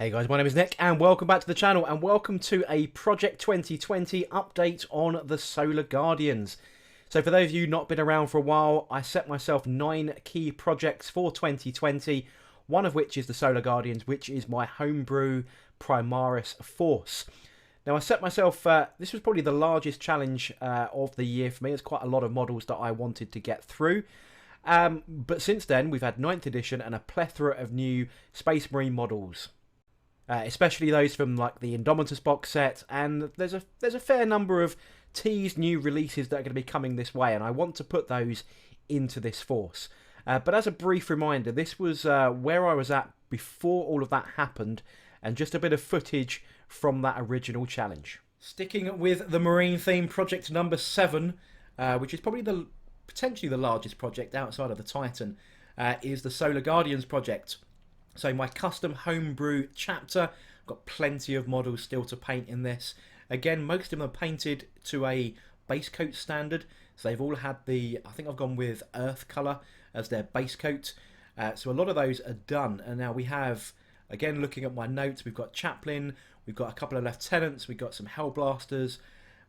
Hey guys, my name is Nick and welcome back to the channel and welcome to a Project 2020 update on the Solar Guardians. So for those of you not been around for a while, I set myself 9 key projects for 2020, one of which is the Solar Guardians, which is my homebrew Primaris force. Now I set myself, this was probably the largest challenge of the year for me. There's quite a lot of models that I wanted to get through. But since then we've had 9th edition and a plethora of new Space Marine models. Especially those from like the Indomitus box set, and there's a fair number of teased new releases that are going to be coming this way, and I want to put those into this force. But as a brief reminder, this was where I was at before all of that happened, and just a bit of footage from that original challenge. Sticking with the Marine theme, project number 7, which is probably potentially the largest project outside of the Titan, is the Solar Guardians project. So my custom homebrew chapter, got plenty of models still to paint in this. Again, most of them are painted to a base coat standard. So they've all had I think I've gone with earth colour as their base coat. So a lot of those are done. And now we have, again, looking at my notes, we've got Chaplain, we've got a couple of Lieutenants, we've got some Hellblasters.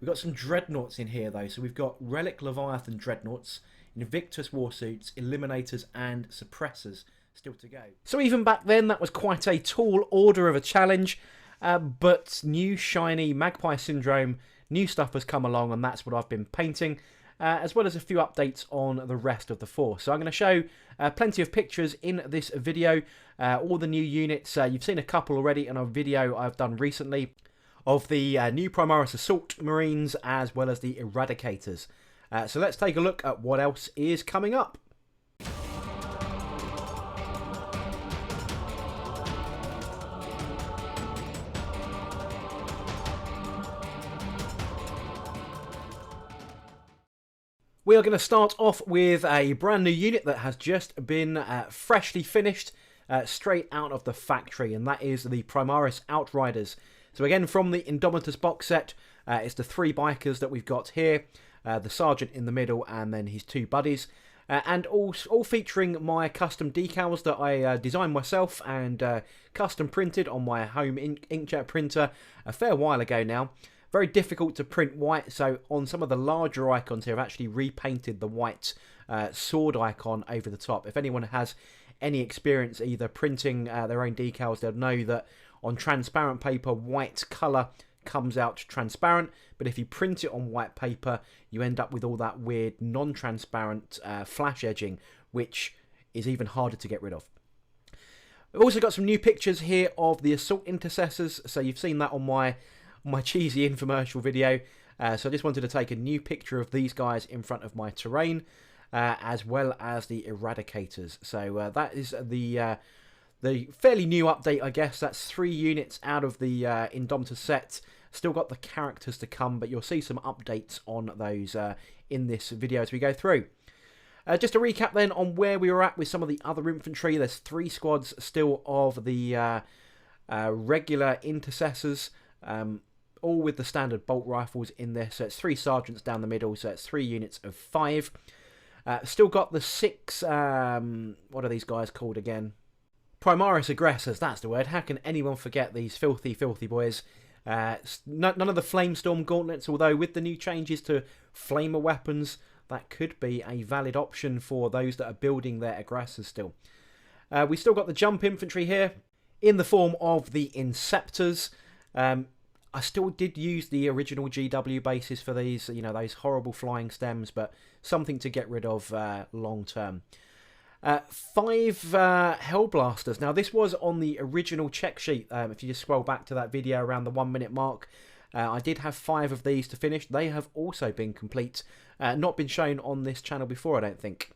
We've got some Dreadnoughts in here though. So we've got Relic Leviathan Dreadnoughts, Invictus Warsuits, Eliminators and Suppressors still to go. So even back then that was quite a tall order of a challenge, but new shiny Magpie Syndrome, new stuff has come along and that's what I've been painting, as well as a few updates on the rest of the force. So I'm going to show plenty of pictures in this video, all the new units. You've seen a couple already in a video I've done recently of the new Primaris Assault Marines as well as the Eradicators. So let's take a look at what else is coming up. We are going to start off with a brand new unit that has just been freshly finished, straight out of the factory, and that is the Primaris Outriders. So again, from the Indomitus box set, it's the 3 bikers that we've got here, the sergeant in the middle and then his 2 buddies, and all featuring my custom decals that I designed myself and custom printed on my home inkjet printer a fair while ago now. Very difficult to print white, so on some of the larger icons here I've actually repainted the white sword icon over the top. If anyone has any experience either printing their own decals, they'll know that on transparent paper white colour comes out transparent, but if you print it on white paper you end up with all that weird non-transparent flash edging, which is even harder to get rid of. I've also got some new pictures here of the Assault Intercessors, so you've seen that on my cheesy infomercial video, so I just wanted to take a new picture of these guys in front of my terrain, as well as the Eradicators. So that is the fairly new update, I guess. That's 3 units out of the Indomitus set. Still got the characters to come, but you'll see some updates on those in this video as we go through. Just a recap then on where we were at with some of the other infantry. There's 3 squads still of the regular Intercessors, all with the standard bolt rifles in there. So it's 3 sergeants down the middle, so it's 3 units of 5. Still got the 6, what are these guys called again? Primaris Aggressors, that's the word. How can anyone forget these filthy, filthy boys? None of the Flamestorm gauntlets, although with the new changes to flamer weapons, that could be a valid option for those that are building their aggressors still. We still got the jump infantry here, in the form of the Inceptors. I still did use the original GW bases for these, you know, those horrible flying stems, but something to get rid of long term. 5 Hellblasters. Now this was on the original check sheet. If you just scroll back to that video around the 1 minute mark, I did have 5 of these to finish. They have also been complete. Not been shown on this channel before, I don't think.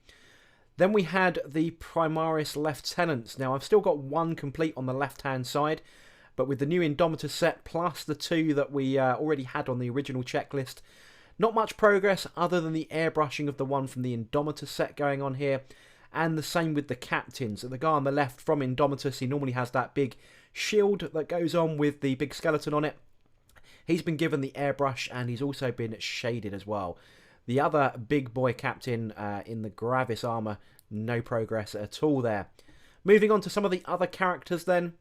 Then we had the Primaris Lieutenants. Now I've still got 1 complete on the left hand side, but with the new Indomitus set plus the 2 that we already had on the original checklist, not much progress other than the airbrushing of the one from the Indomitus set going on here, and the same with the captains. So the guy on the left from Indomitus, he normally has that big shield that goes on with the big skeleton on it. He's been given the airbrush and he's also been shaded as well. The other big boy captain in the Gravis armour, no progress at all there. Moving on to some of the other characters then.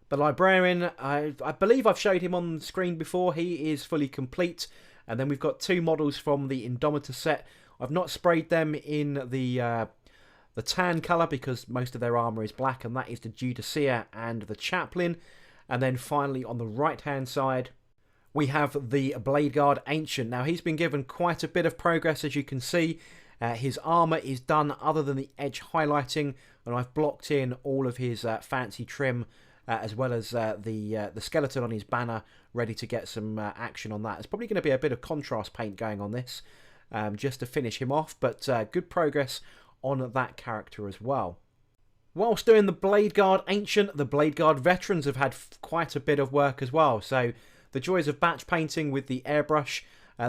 The Librarian, I believe I've showed him on the screen before. He is fully complete. And then we've got 2 models from the Indomitus set. I've not sprayed them in the tan colour because most of their armour is black, and that is the Judicia and the Chaplain. And then finally on the right hand side we have the Blade Guard Ancient. Now he's been given quite a bit of progress, as you can see. His armour is done other than the edge highlighting, and I've blocked in all of his fancy trim as well as the skeleton on his banner, ready to get some action on that. There's probably going to be a bit of contrast paint going on this just to finish him off, but good progress on that character as well. Whilst doing the Blade Guard Ancient, the Blade Guard Veterans have had quite a bit of work as well. So the joys of batch painting with the airbrush.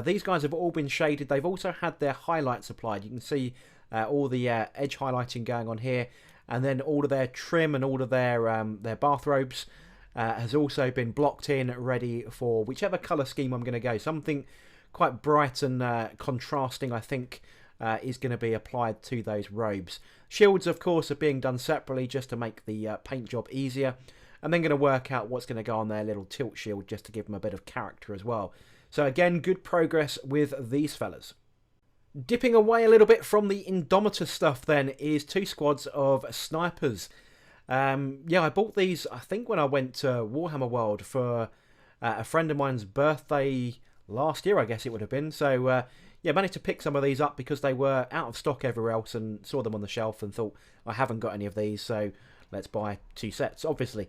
These guys have all been shaded. They've also had their highlights applied. You can see all the edge highlighting going on here. And then all of their trim and all of their bathrobes has also been blocked in, ready for whichever colour scheme I'm going to go. Something quite bright and contrasting, I think, is going to be applied to those robes. Shields, of course, are being done separately just to make the paint job easier. And then going to work out what's going to go on their little tilt shield just to give them a bit of character as well. So again, good progress with these fellas. Dipping away a little bit from the Indomitus stuff then is 2 squads of snipers. Yeah, I bought these, I think, when I went to Warhammer World for a friend of mine's birthday last year, I guess it would have been. So, yeah, managed to pick some of these up because they were out of stock everywhere else, and saw them on the shelf and thought, I haven't got any of these, so let's buy 2 sets, obviously.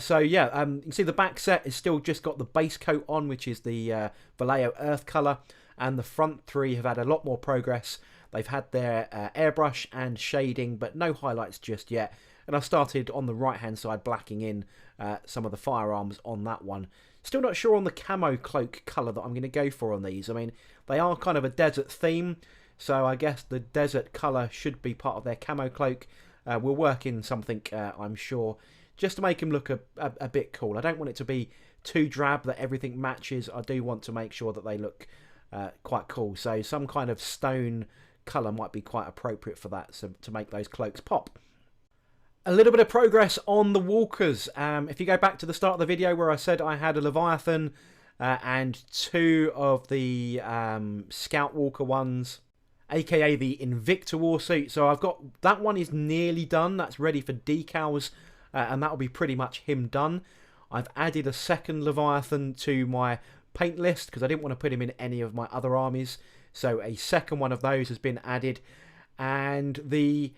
So, yeah, you can see the back set is still just got the base coat on, which is the Vallejo Earth colour. And the front 3 have had a lot more progress. They've had their airbrush and shading, but no highlights just yet. And I've started on the right-hand side blacking in some of the firearms on that one. Still not sure on the camo cloak colour that I'm going to go for on these. I mean, they are kind of a desert theme, so I guess the desert colour should be part of their camo cloak. We'll work in something, I'm sure, just to make them look a bit cool. I don't want it to be too drab that everything matches. I do want to make sure that they look quite cool, so some kind of stone colour might be quite appropriate for that, so to make those cloaks pop. A little bit of progress on the walkers. If you go back to the start of the video where I said I had a Leviathan and 2 of the Scout Walker ones, aka the Invicta Warsuit, so I've got that one is nearly done. That's ready for decals, and that'll be pretty much him done. I've added a second Leviathan to my paint list because I didn't want to put him in any of my other armies, so a second one of those has been added. And the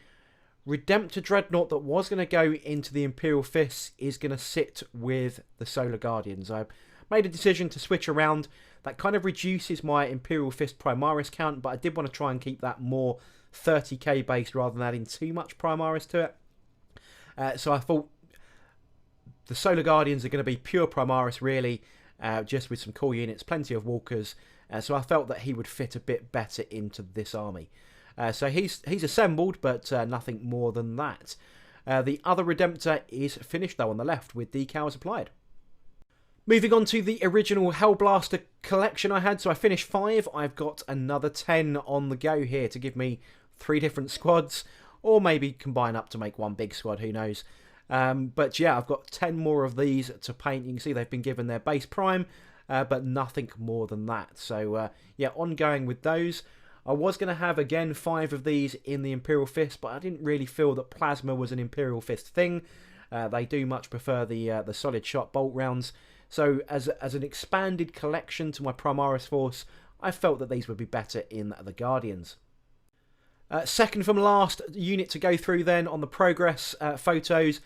Redemptor Dreadnought that was going to go into the Imperial Fists is going to sit with the Solar Guardians. I made a decision to switch around. That kind of reduces my Imperial Fist Primaris count, but I did want to try and keep that more 30k based rather than adding too much Primaris to it. So I thought the Solar Guardians are going to be pure Primaris really, just with some cool units, plenty of walkers. So I felt that he would fit a bit better into this army. So he's assembled, but nothing more than that. The other Redemptor is finished though on the left with decals applied. Moving on to the original Hellblaster collection I had. So I finished 5. I've got another 10 on the go here to give me 3 different squads, or maybe combine up to make one big squad, who knows. But yeah, I've got 10 more of these to paint. You can see they've been given their base prime, but nothing more than that. So yeah, ongoing with those. I was going to have, again, 5 of these in the Imperial Fist, but I didn't really feel that Plasma was an Imperial Fist thing. They do much prefer the solid shot bolt rounds. So as an expanded collection to my Primaris force, I felt that these would be better in the Guardians. Second from last unit to go through then on the progress photos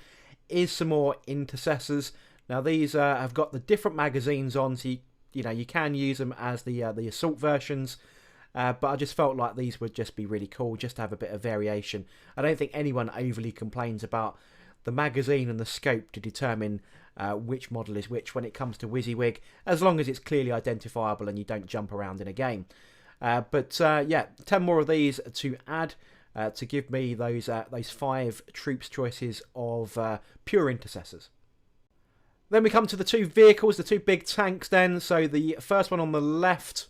is some more Intercessors. Now these have got the different magazines on, so you can use them as the assault versions. But I just felt like these would just be really cool, just to have a bit of variation. I don't think anyone overly complains about the magazine and the scope to determine which model is which when it comes to WYSIWYG, as long as it's clearly identifiable and you don't jump around in a game. But yeah, 10 more of these to add to give me those 5 troops choices of pure Intercessors. Then we come to the 2 vehicles, the 2 big tanks then. So the first one on the left,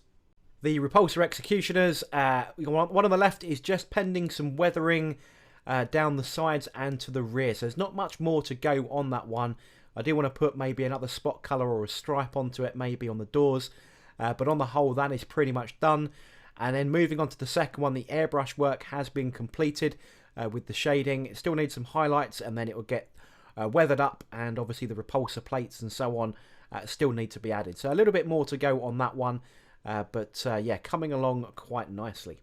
the Repulsor Executioners. One on the left is just pending some weathering down the sides and to the rear. So there's not much more to go on that one. I do want to put maybe another spot colour or a stripe onto it, maybe on the doors. But on the whole, that is pretty much done. And then moving on to the second one, the airbrush work has been completed with the shading. It still needs some highlights, and then it will get weathered up, and obviously the repulsor plates and so on still need to be added. So a little bit more to go on that one, but yeah, coming along quite nicely.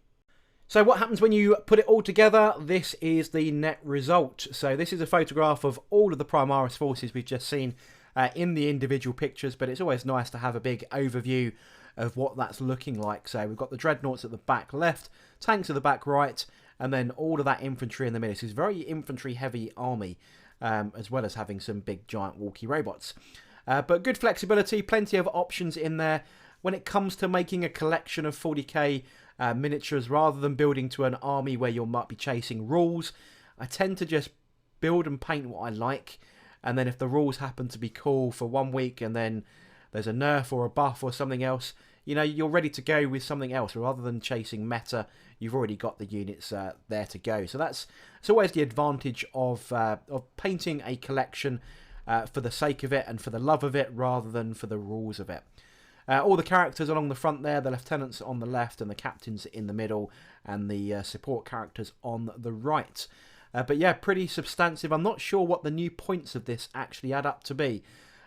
So what happens when you put it all together? This is the net result. So this is a photograph of all of the Primaris forces we've just seen in the individual pictures, but it's always nice to have a big overview of what that's looking like. So we've got the dreadnoughts at the back left, tanks at the back right, and then all of that infantry in the middle. This is a very infantry heavy army, as well as having some big giant walkie robots. But good flexibility, plenty of options in there. When it comes to making a collection of 40k miniatures, rather than building to an army where you might be chasing rules, I tend to just build and paint what I like. And then if the rules happen to be cool for 1 week and then there's a nerf or a buff or something else, you know, you're ready to go with something else. Rather than chasing meta, you've already got the units there to go. So it's always the advantage of painting a collection for the sake of it and for the love of it, rather than for the rules of it. All the characters along the front there, the lieutenants on the left and the captains in the middle, and the support characters on the right. But yeah, pretty substantive. I'm not sure what the new points of this actually add up to be.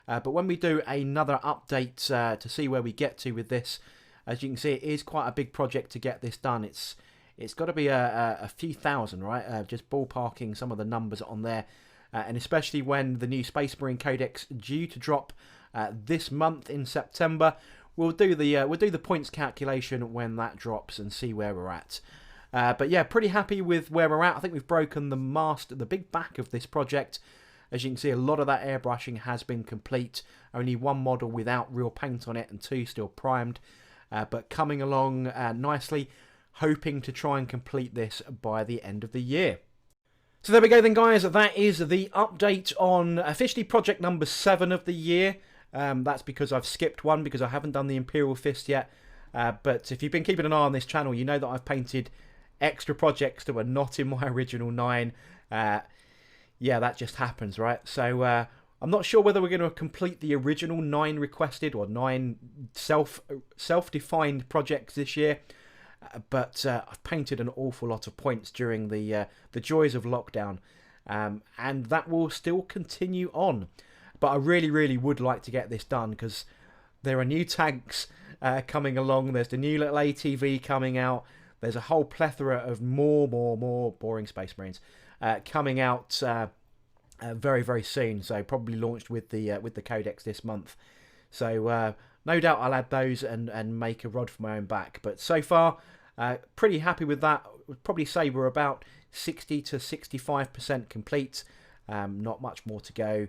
But when we do another update to see where we get to with this, as you can see, it is quite a big project to get this done. It's got to be a few thousand, right? Just ballparking some of the numbers on there. And especially when the new Space Marine Codex due to drop this month in September, we'll do the points calculation when that drops and see where we're at. But yeah, pretty happy with where we're at. I think we've broken the mast, the big back of this project. As you can see, a lot of that airbrushing has been complete. Only one model without real paint on it and two still primed. But coming along nicely, hoping to try and complete this by the end of the year. So there we go then, guys. That is the update on officially project number 7 of the year. That's because I've skipped one because I haven't done the Imperial Fist yet. But if you've been keeping an eye on this channel, you know that I've painted extra projects that were not in my original 9. Yeah, that just happens, right? So I'm not sure whether we're going to complete the original 9 requested or 9 self-defined projects this year. But I've painted an awful lot of points during the joys of lockdown, and that will still continue on. But I really, really would like to get this done because there are new tanks coming along. There's the new little ATV coming out. There's a whole plethora of more boring Space Marines coming out very, very soon. So probably launched with the Codex this month. So no doubt I'll add those and make a rod for my own back. But so far, pretty happy with that. Would probably say we're about 60 to 65% complete. Not much more to go.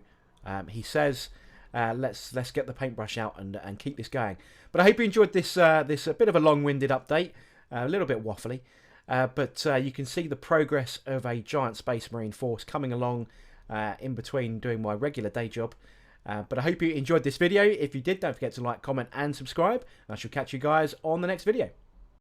He says, let's get the paintbrush out and keep this going. But I hope you enjoyed this this a bit of a long-winded update, a little bit waffly, but you can see the progress of a giant Space Marine force coming along in between doing my regular day job. But I hope you enjoyed this video. If you did, don't forget to like, comment and subscribe. I shall catch you guys on the next video.